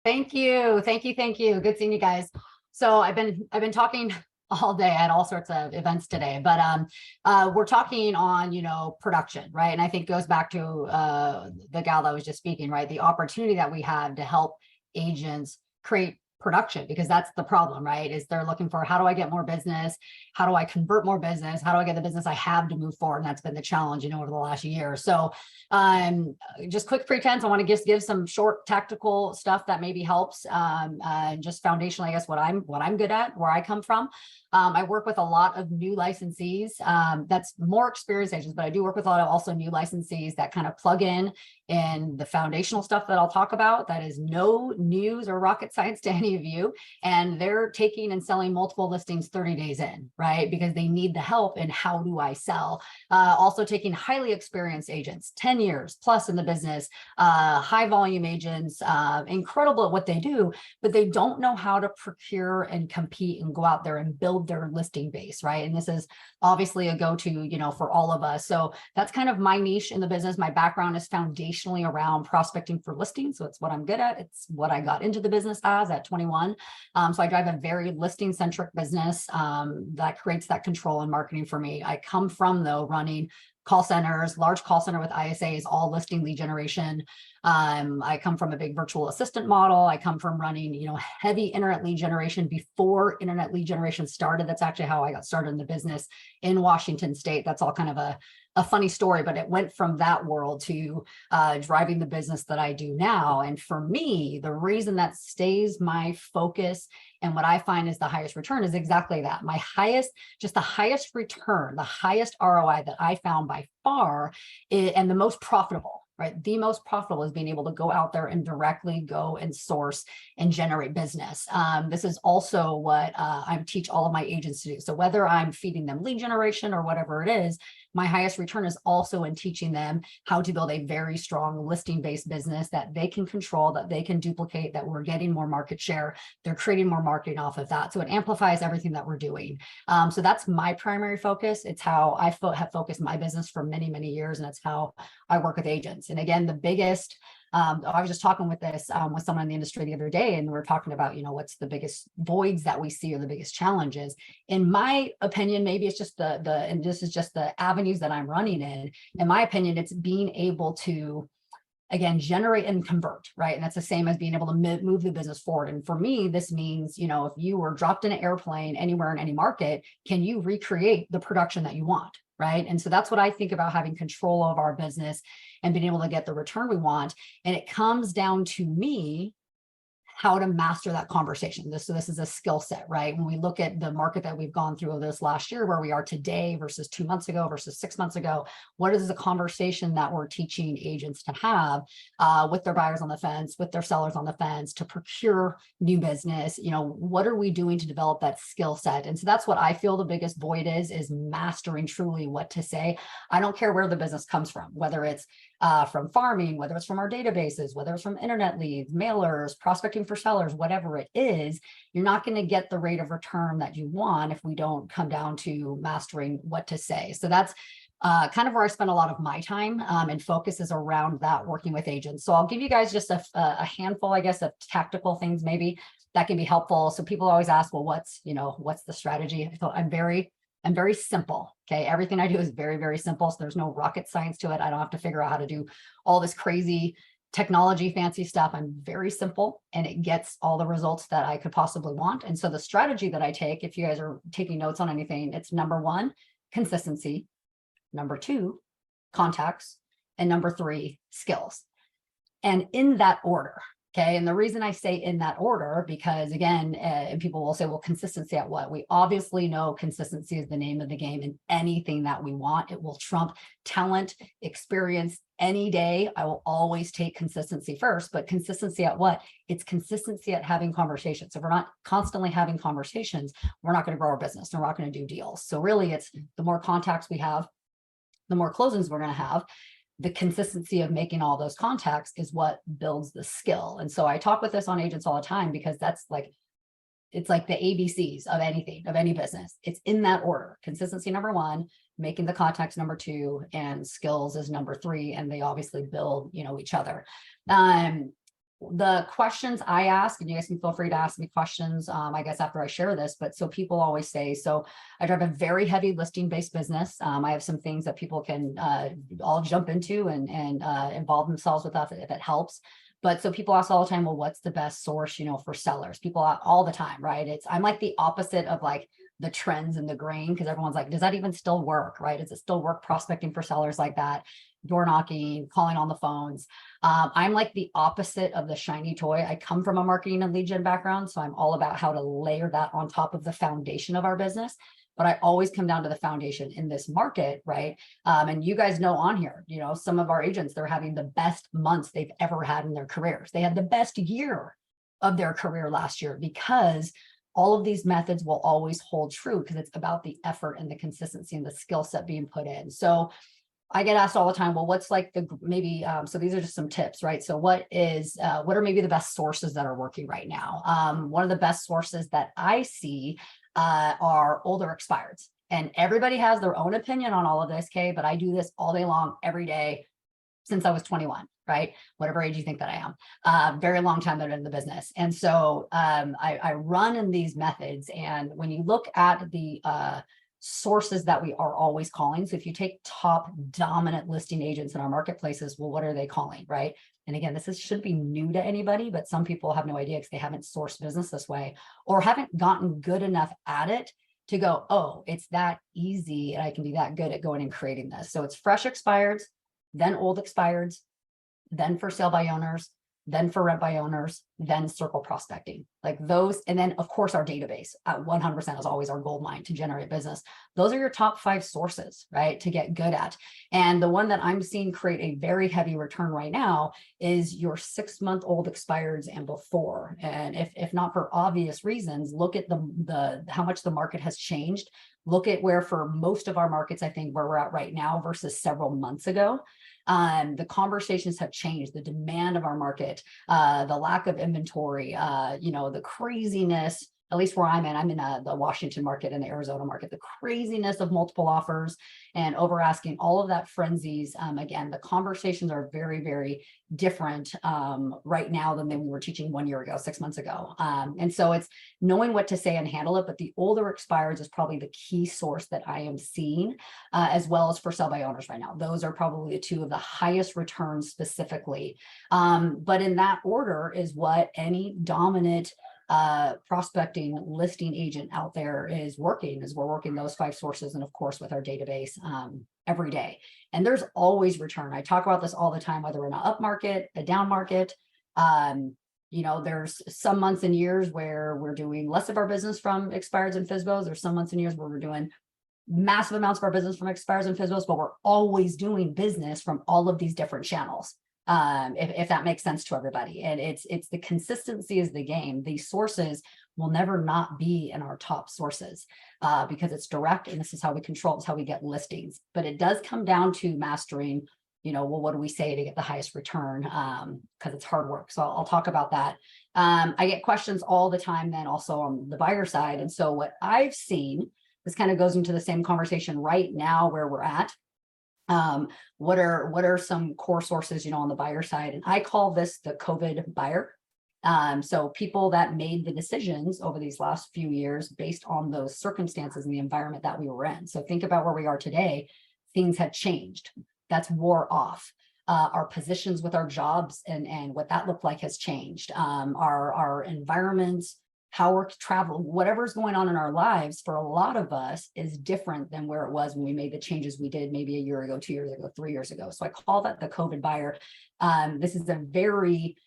Thank you. Thank you. Thank you. Good seeing you guys. So I've been talking all day at all sorts of events today, but we're talking on, production, right? And I think it goes back to the gal that was just speaking, right? The opportunity that we have to help agents create production, because that's the problem, right? Is they're looking for, how do I get more business? How do I convert more business? How do I get the business I have to move forward? And that's been the challenge, over the last year. So just quick pretense, I want to give some short tactical stuff that maybe helps, just foundational, I guess, what I'm good at, where I come from. I work with a lot of new licensees. That's more experienced agents, but I do work with a lot of also new licensees that kind of plug in the foundational stuff that I'll talk about. That is no news or rocket science to any of you. And they're taking and selling multiple listings 30 days in, right? Because they need the help in how do I sell. Also taking highly experienced agents, 10 years plus in the business, high volume agents, incredible at what they do, but they don't know how to procure and compete and go out there and build their listing base, right? And this is obviously a go-to, for all of us. So that's kind of my niche in the business. My background is foundationally around prospecting for listings. So it's what I'm good at. It's what I got into the business as at 21. So I drive a very listing-centric business that creates that control and marketing for me. I come from, though, running call centers, large call center with ISAs, all listing lead generation. I come from a big virtual assistant model. I come from running, heavy internet lead generation before internet lead generation started. That's actually how I got started in the business in Washington State. That's all kind of a funny story, but it went from that world to driving the business that I do now. And for me, the reason that stays my focus and what I find is the highest return is exactly that. The highest return, the highest ROI that I found by far, and the most profitable, right? The most profitable is being able to go out there and directly go and source and generate business. This is also what I teach all of my agents to do. So whether I'm feeding them lead generation or whatever it is, my highest return is also in teaching them how to build a very strong listing-based business that they can control, that they can duplicate, that we're getting more market share. They're creating more marketing off of that. So it amplifies everything that we're doing. So that's my primary focus. It's how I have focused my business for many, many years. And it's how I work with agents. And again, the biggest, I was just talking with with someone in the industry the other day, and we we're talking about, what's the biggest voids that we see or the biggest challenges. In my opinion, maybe it's just and this is just the avenues that I'm running in. In my opinion, it's being able to, again, generate and convert, right? And that's the same as being able to move the business forward. And for me, this means, if you were dropped in an airplane anywhere in any market, can you recreate the production that you want? Right. And so that's what I think about having control of our business and being able to get the return we want. And it comes down to me how to master that conversation. So this is a skill set, right? When we look at the market that we've gone through this last year, where we are today versus 2 months ago versus 6 months ago, what is the conversation that we're teaching agents to have with their buyers on the fence, with their sellers on the fence, to procure new business? What are we doing to develop that skill set? And so that's what I feel the biggest void is mastering truly what to say. I don't care where the business comes from, whether it's from farming, whether it's from our databases, whether it's from internet leads, mailers, prospecting for sellers, whatever it is, you're not going to get the rate of return that you want if we don't come down to mastering what to say. So that's kind of where I spend a lot of my time, and focus is around that, working with agents. So I'll give you guys just a handful, I guess, of tactical things maybe that can be helpful. So people always ask, well, what's the strategy? So I'm very simple. Okay. Everything I do is very, very simple. So there's no rocket science to it. I don't have to figure out how to do all this crazy technology, fancy stuff. I'm very simple, and it gets all the results that I could possibly want. And so the strategy that I take, if you guys are taking notes on anything, it's number 1, consistency, number 2, contacts, and number 3, skills. And in that order. Okay. And the reason I say in that order, because again, people will say, well, consistency at what? We obviously know consistency is the name of the game in anything that we want. It will trump talent, experience any day. I will always take consistency first, but consistency at what? It's consistency at having conversations. If we're not constantly having conversations, we're not going to grow our business. We're not going to do deals. So really, it's the more contacts we have, the more closings we're going to have. The consistency of making all those contacts is what builds the skill. And so I talk with this on agents all the time, because it's like the ABCs of anything, of any business. It's in that order. Consistency, number 1, making the contacts, number 2, and skills is number 3. And they obviously build, each other. the questions I ask, and you guys can feel free to ask me questions, I guess after I share this, but so people always say, so I drive a very heavy listing based business. I have some things that people can all jump into and involve themselves with that if it helps. But so people ask all the time, well, what's the best source, for sellers? People all the time, right? I'm like the opposite of like the trends and the grain, because everyone's like, does that even still work, right? Does it still work prospecting for sellers like that? Door knocking, calling on the phones. I'm like the opposite of the shiny toy. I come from a marketing and lead gen background, so I'm all about how to layer that on top of the foundation of our business. But I always come down to the foundation in this market, right? And you guys know on here, some of our agents, they're having the best months they've ever had in their careers. They had the best year of their career last year, because all of these methods will always hold true, because it's about the effort and the consistency and the skill set being put in. So I get asked all the time, well, what's like so these are just some tips, right? So what are maybe the best sources that are working right now? One of the best sources that I see are older expireds, and everybody has their own opinion on all of this, Kay, but I do this all day long, every day, since I was 21, right? Whatever age you think that I am, very long time that I'm in the business. And so I run in these methods, and when you look at the sources that we are always calling. So if you take top dominant listing agents in our marketplaces, well, what are they calling, right? And again, shouldn't be new to anybody, but some people have no idea because they haven't sourced business this way, or haven't gotten good enough at it to go, oh, it's that easy, and I can be that good at going and creating this. So it's fresh expireds, then old expireds, then for sale by owners, then for rent by owners, then circle prospecting, like those. And then of course our database at 100% is always our gold mine to generate business. Those are your top 5 sources, right, to get good at. And the one that I'm seeing create a very heavy return right now is your 6-month-old expireds and before. And if not for obvious reasons, look at the how much the market has changed. Look at where for most of our markets, I think where we're at right now versus several months ago. The conversations have changed, the demand of our market, the lack of inventory, the craziness, at least where I'm in the Washington market and the Arizona market, the craziness of multiple offers and over asking, all of that frenzies. Again, the conversations are very, very different right now than we were teaching 1 year ago, 6 months ago. And so it's knowing what to say and handle it. But the older expires is probably the key source that I am seeing, as well as for sell by owners right now. Those are probably the 2 of the highest returns specifically. But in that order is what any dominant prospecting listing agent out there is working, is we're working those 5 sources, and of course with our database every day. And there's always return. I talk about this all the time, whether we're in an up market, a down market. There's some months and years where we're doing less of our business from expireds and FSBOs. There's some months and years where we're doing massive amounts of our business from expireds and FSBOs, but we're always doing business from all of these different channels. If that makes sense to everybody. And it's the consistency is the game. These sources will never not be in our top sources because it's direct, and this is how we control, it's how we get listings. But it does come down to mastering, well, what do we say to get the highest return? Because it's hard work. So I'll talk about that. I get questions all the time then also on the buyer side. And so what I've seen, this kind of goes into the same conversation right now where we're at. What are some core sources, on the buyer side? And I call this the COVID buyer. So people that made the decisions over these last few years based on those circumstances and the environment that we were in. So think about where we are today. Things have changed. That's wore off. Our positions with our jobs and what that looked like has changed. Our environments, how we're traveling, whatever's going on in our lives for a lot of us is different than where it was when we made the changes we did maybe a year ago, 2 years ago, 3 years ago. So I call that the COVID buyer. This is a very,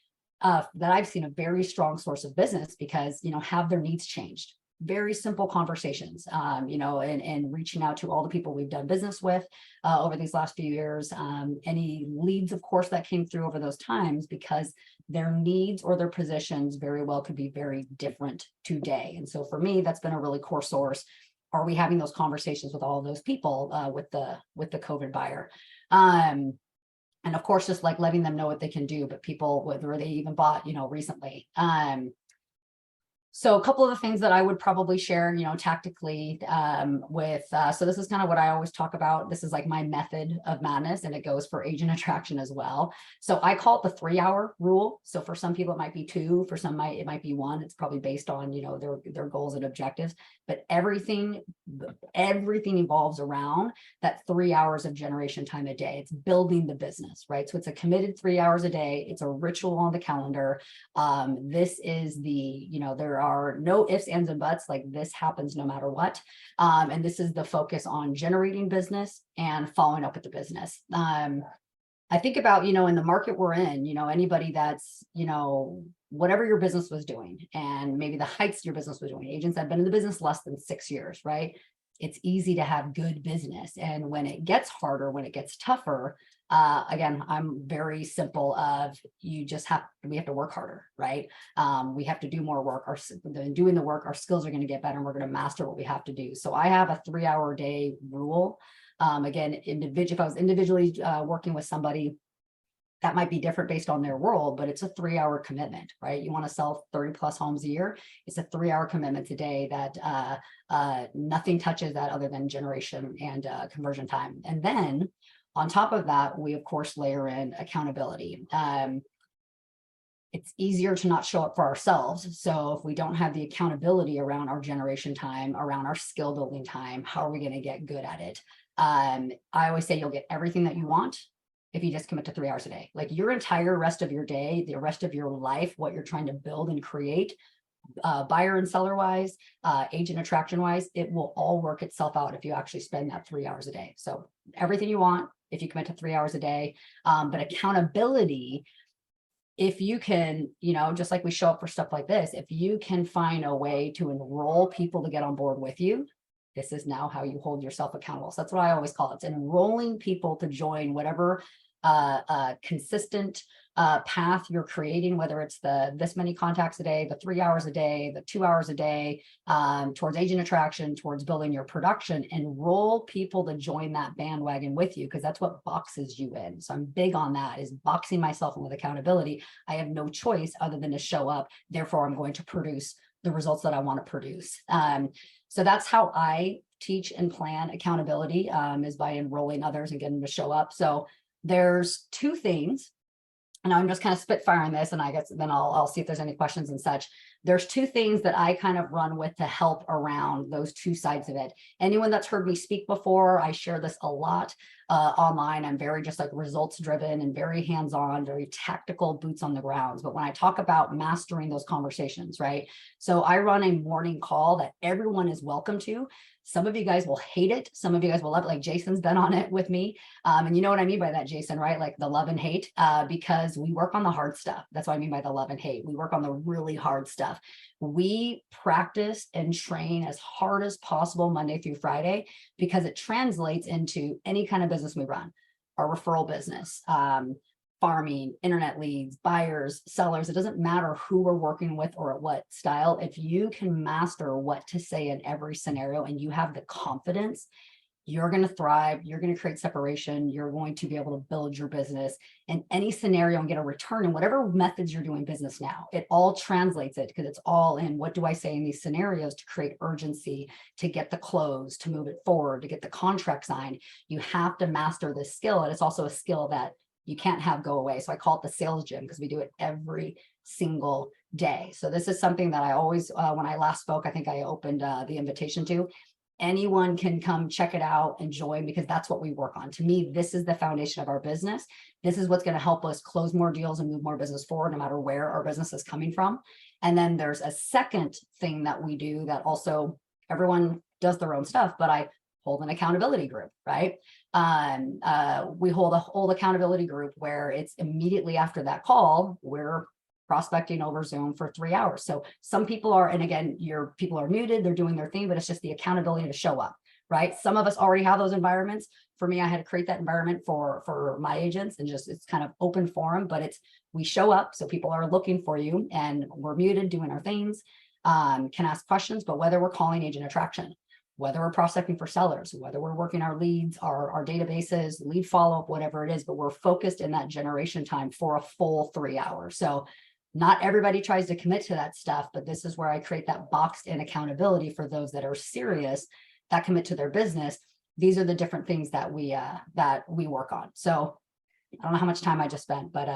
that I've seen a very strong source of business because, have their needs changed? Very simple conversations, and reaching out to all the people we've done business with over these last few years. Any leads, of course, that came through over those times, because their needs or their positions very well could be very different today. And so for me, that's been a really core source. Are we having those conversations with all of those people with the COVID buyer? And of course, just like letting them know what they can do, but people, whether they even bought, recently. So a couple of the things that I would probably share, tactically so this is kind of what I always talk about. This is like my method of madness, and it goes for agent attraction as well. So I call it the 3-hour rule. So for some people it might be 2, for some it might be 1. It's probably based on, their goals and objectives, but everything evolves around that 3 hours of generation time a day. It's building the business, right? So it's a committed 3 hours a day. It's a ritual on the calendar. This is there are no ifs, ands, and buts. Like, this happens no matter what. And this is the focus on generating business and following up with the business. I think about, in the market we're in, anybody that's, whatever your business was doing, and maybe the heights your business was doing, agents that have been in the business less than 6 years, right? It's easy to have good business. And when it gets harder, when it gets tougher, again, I'm very simple of, we have to work harder, right? We have to do more work. Doing the work, our skills are going to get better, and we're going to master what we have to do. So I have a 3-hour day rule. Again, if I was individually working with somebody, that might be different based on their world, but it's a 3-hour commitment, right? You want to sell 30 plus homes a year. It's a 3-hour commitment today that nothing touches that other than generation and conversion time. And then on top of that, we of course layer in accountability. It's easier to not show up for ourselves. So if we don't have the accountability around our generation time, around our skill building time, how are we going to get good at it? I always say you'll get everything that you want if you just commit to 3 hours a day. Like, your entire rest of your day, the rest of your life, what you're trying to build and create, buyer and seller wise, agent attraction wise, it will all work itself out if you actually spend that 3 hours a day. So everything you want, if you commit to 3 hours a day, but accountability, if you can, just like we show up for stuff like this, if you can find a way to enroll people to get on board with you, this is now how you hold yourself accountable. So that's what I always call it. It's enrolling people to join whatever consistent path you're creating, whether it's this many contacts a day, the 3 hours a day, the 2 hours a day, towards agent attraction, towards building your production. Enroll people to join that bandwagon with you, because that's what boxes you in. So I'm big on that, is boxing myself in with accountability. I have no choice other than to show up. Therefore, I'm going to produce the results that I want to produce. So that's how I teach and plan accountability, is by enrolling others and getting them to show up. So there's 2 things, and I'm just kind of spitfiring this, and I guess then I'll see if there's any questions and such. There's 2 things that I kind of run with to help around those 2 sides of it. Anyone that's heard me speak before, I share this a lot online. I'm very just like results driven and very hands-on, very tactical, boots on the ground. But when I talk about mastering those conversations, right? So I run a morning call that everyone is welcome to. Some of you guys will hate it. Some of you guys will love it. Like, Jason's been on it with me. And you know what I mean by that, Jason, right? Like the love and hate, because we work on the hard stuff. That's what I mean by the love and hate. We work on the really hard stuff. We practice and train as hard as possible Monday through Friday, because it translates into any kind of business we run. Our referral business, farming, internet leads, buyers, sellers. It doesn't matter who we're working with or at what style. If you can master what to say in every scenario and you have the confidence, you're going to thrive. You're going to create separation. You're going to be able to build your business in any scenario and get a return in whatever methods you're doing business now. It all translates it, because it's all in what do I say in these scenarios to create urgency, to get the close, to move it forward, to get the contract signed. You have to master this skill. And it's also a skill that you can't have go away. So I call it the sales gym, because we do it every single day. So this is something that I always, when I last spoke, I think I opened the invitation to. Anyone can come check it out and join, because that's what we work on. To me, this is the foundation of our business. This is what's going to help us close more deals and move more business forward, no matter where our business is coming from. And then there's a second thing that we do that also, everyone does their own stuff, but I hold an accountability group, right? We hold a whole accountability group where it's immediately after that call, we're prospecting over Zoom for 3 hours. So some people are, and again, your people are muted, they're doing their thing, but it's just the accountability to show up, right? Some of us already have those environments. For me, I had to create that environment for my agents, and just, it's kind of open forum, but it's, we show up. So people are looking for you, and we're muted doing our things, can ask questions, but whether we're calling agent attraction, whether we're prospecting for sellers, whether we're working our leads, our databases, lead follow-up, whatever it is, but we're focused in that generation time for a full 3 hours. So Not everybody tries to commit to that stuff, but this is where I create that boxed in accountability for those that are serious, that commit to their business. These are the different things that we work on. So I don't know how much time I just spent, but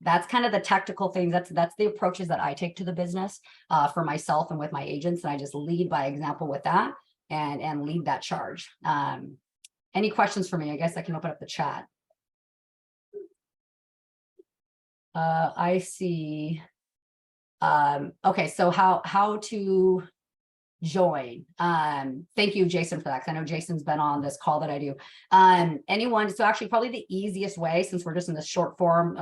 that's kind of the tactical things. That's the approaches that I take to the business for myself and with my agents. And I just lead by example with that and lead that charge. Any questions for me? I guess I can open up the chat. I see. Okay, so how to join. Thank you, Jason, for that, because I know Jason's been on this call that I do. Anyone, so actually probably the easiest way, since we're just in this short form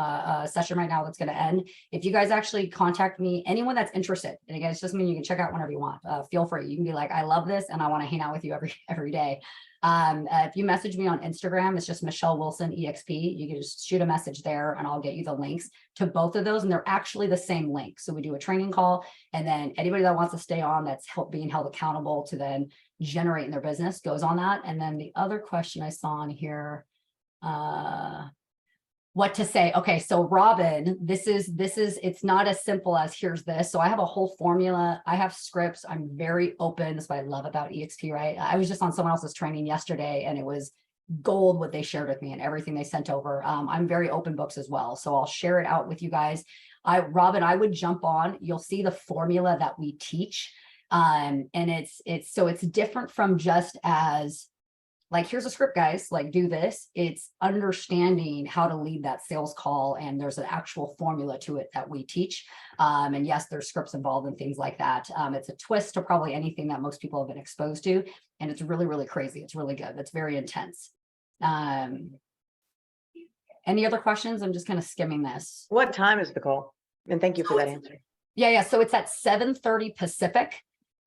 session right now that's going to end, if you guys actually contact me, anyone that's interested, and again, it's just me, you can check out whenever you want, feel free. You can be like, I love this and I want to hang out with you every day. If you message me on Instagram, it's just Michelle Wilson EXP. You can just shoot a message there and I'll get you the links to both of those. And they're actually the same link. So we do a training call, and then anybody that wants to stay on that's being held accountable to then generate in their business goes on that. And then the other question I saw on here, what to say. Okay, so Robin, this is it's not as simple as here's this. So I have a whole formula. I have scripts. I'm very open. That's what I love about EXP, right? I was just on someone else's training yesterday and it was gold what they shared with me and everything they sent over. I'm very open books as well. So I'll share it out with you guys. Robin, I would jump on. You'll see the formula that we teach. And it's different from just as like, here's a script, guys, like do this. It's understanding how to lead that sales call. And there's an actual formula to it that we teach. And yes, there's scripts involved and things like that. It's a twist to probably anything that most people have been exposed to. And it's really, really crazy. It's really good. It's very intense. Any other questions? I'm just kind of skimming this. What time is the call? And thank you for that answer. Yeah. So it's at 7:30 Pacific.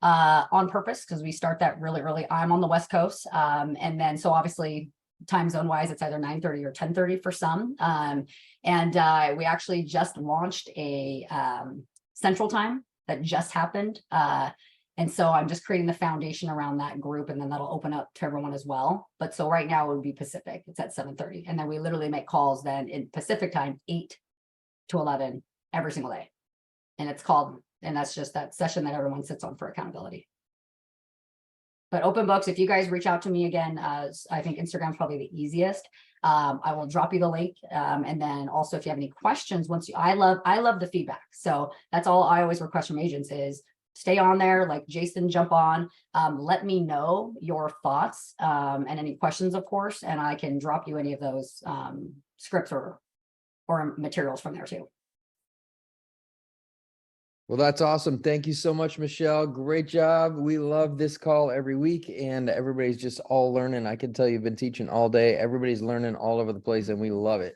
On purpose, because we start that really early. I'm on the West Coast. And then, so obviously time zone wise, it's either 9:30 or 10:30 for some. We actually just launched a Central Time that just happened. And so I'm just creating the foundation around that group, and then that'll open up to everyone as well. But so right now it would be Pacific. It's at 7:30. And then we literally make calls then in Pacific time, 8 to 11 every single day. And it's called, and that's just that session that everyone sits on for accountability. But open books, if you guys reach out to me again, I think Instagram's probably the easiest. I will drop you the link. And then also if you have any questions, I love the feedback. So that's all I always request from agents is stay on there, like Jason, jump on, let me know your thoughts and any questions, of course, and I can drop you any of those scripts or materials from there too. Well, that's awesome. Thank you so much, Michelle. Great job. We love this call every week, and everybody's just all learning. I can tell you've been teaching all day. Everybody's learning all over the place, and we love it.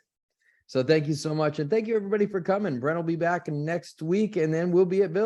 So thank you so much. And thank you, everybody, for coming. Brent will be back next week, and then we'll be at Build.